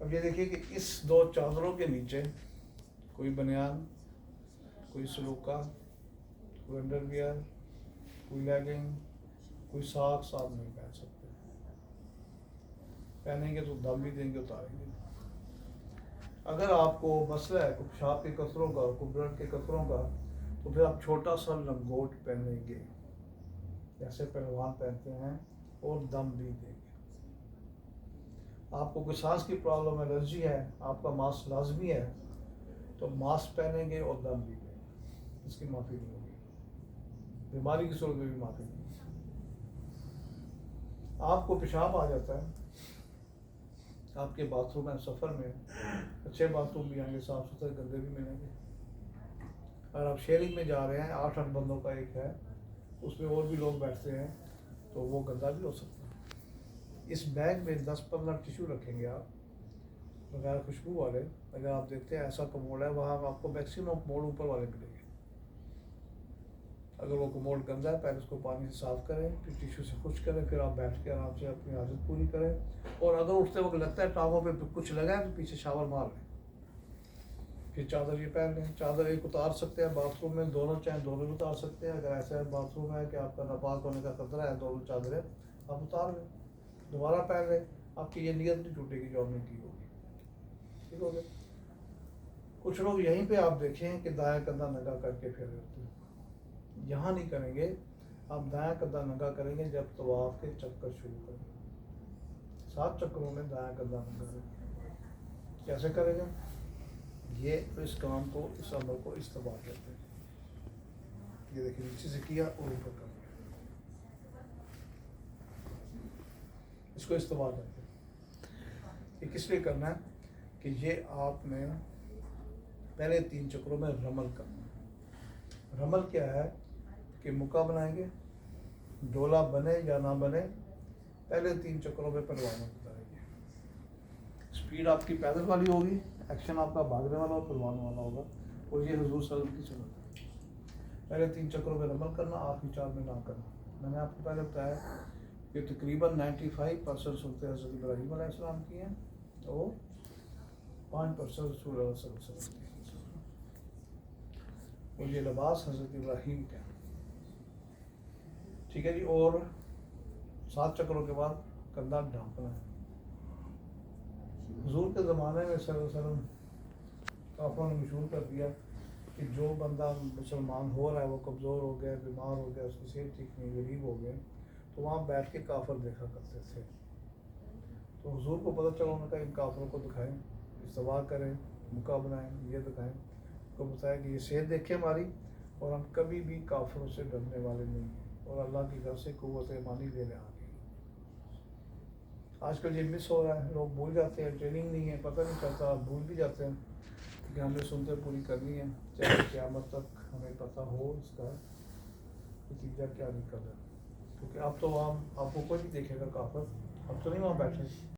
اب یہ دیکھیے کہ اس دو چادروں کے نیچے کوئی بنیان، کوئی سلوکا، کوئی انڈر ویئر، کوئی لیگنگ، کوئی ساکھ ساتھ نہیں پہن سکتے. پہنیں گے تو دم بھی دیں گے، اتاریں گے. اگر آپ کو مسئلہ ہے کوئی پیشاب کے قطروں کا، کوئی بلڈ کے قطروں کا، تو پھر آپ چھوٹا سا لنگوٹ پہنیں گے جیسے پہلوان پہنتے ہیں، اور دم بھی دیں گے. آپ کو کوئی سانس کی پرابلم ہے، الرجی ہے، آپ کا ماسک لازمی ہے، تو ماسک پہنیں گے اور دم بھی دیں گے. اس کی معافی نہیں ہوگی، بیماری کی صورت میں بھی معافی نہیں ہوگی. آپ کو پیشاب آ جاتا ہے، آپ کے باتھ روم میں سفر میں اچھے باتھ روم بھی آئیں گے، صاف ستھرے، گندے بھی ملیں گے. اگر آپ شیئرنگ میں جا رہے ہیں، 8 بندوں کا ایک ہے، اس میں اور بھی لوگ بیٹھتے ہیں، تو وہ گندا بھی ہو سکتا ہے. اس بیگ میں 10-15 ٹیشو رکھیں گے آپ بغیر خوشبو والے. اگر آپ دیکھتے ہیں ایسا کموڈ ہے، وہاں آپ کو میکسیمم کموڈ اوپر والے ملیں گے. اگر وہ کموڈ گندا ہے، پہلے اس کو پانی سے صاف کریں، پھر ٹیشو سے خشک کریں، پھر آپ بیٹھ کے آرام سے اپنی حاجت پوری کریں. اور اگر اٹھتے وقت لگتا ہے ٹانگوں پہ کچھ لگا ہے، تو پیچھے شاور مار لیں. پھر چادر یہ پہن لیں. چادر ایک اتار سکتے ہیں باتھ روم میں، دونوں چاہیں دونوں بھی اتار سکتے ہیں. اگر ایسا باتھ روم ہے کہ آپ کا ناپاک ہونے کا خطرہ ہے، دونوں چادریں آپ اتار لیں، دوبارہ پہن لیں. آپ کی یہ نیت نہیں ٹوٹے گی جو آپ نے کی ہوگی. ٹھیک ہو گیا. کچھ لوگ یہیں پہ آپ دیکھیں کہ دایاں کندھا ننگا کر کے پھر ہوتے ہیں. یہاں نہیں کریں گے. آپ دایاں کندھا ننگا کریں گے جب طواف کے چکر شروع کریں گے. 7 چکروں میں دایاں کندھا ننگا کریں گے. کیسے کریں گے؟ یہ اس کام کو، اس عمل کو استباح کہتے ہیں. یہ دیکھیں، نیچے سے کیا اور اوپر کر دیا، اس کو استباح کہتے ہیں. یہ کس لیے کرنا ہے؟ کہ یہ آپ نے پہلے 3 چکروں میں رمل کرنا ہے. رمل کیا ہے؟ کہ مکہ بنائیں گے، ڈولا بنے یا نہ بنے، پہلے 3 چکروں میں پہلوانوں کو بتائیں گے. اسپیڈ آپ کی پیدل والی ہوگی، ایکشن آپ کا بھاگنے والا اور پہلوانوں والا ہوگا. اور یہ حضور صلی اللہ علیہ وسلم کی سنت ہے. پہلے 3 چکروں میں رمل کرنا، آخری 4 میں نہ کرنا. میں نے آپ کو پہلے بتایا کہ تقریباً 95% سنتیں حضرت ابراہیم علیہ السلام کی ہیں، اور 5% رسول اللہ صلی اللہ علیہ وسلم کی ہیں. اور یہ لباس حضرت ابراہیم کا ہے. ٹھیک ہے جی. اور 7 چکروں کے بعد کندھا ڈھانپنا ہے. حضور کے زمانے میں صلی اللہ علیہ وسلم کافروں نے مشہور کر دیا کہ جو بندہ مسلمان ہو رہا ہے وہ کمزور ہو گیا، بیمار ہو گیا، اس کی صحت ٹھیک نہیں، غریب ہو گئے، تو وہاں بیٹھ کے کافر دیکھا کرتے تھے. تو حضور کو پتہ چلا، انہوں نے کہا ان کافروں کو دکھائیں، استوا کریں، مکہ بنائیں، یہ دکھائیں. کو بتایا کہ یہ صحت دیکھے ہماری، اور ہم کبھی بھی کافروں سے ڈرنے والے نہیں ہیں، اور اللہ کی گھر سے قوت ایمانی لینے آ گئی. آج کل یہ مس ہو رہا ہے، لوگ بھول جاتے ہیں، ٹریننگ نہیں ہے، پتہ نہیں چلتا، بھول بھی جاتے ہیں کہ ہمیں سنتیں پوری کرنی ہے، چاہے قیامت تک ہمیں پتہ ہو اس کا نتیجہ کیا نکل رہا ہے. کیونکہ اب تو وہاں آپ کو کوئی نہیں دیکھے گا کافر، اب تو نہیں وہاں بیٹھے.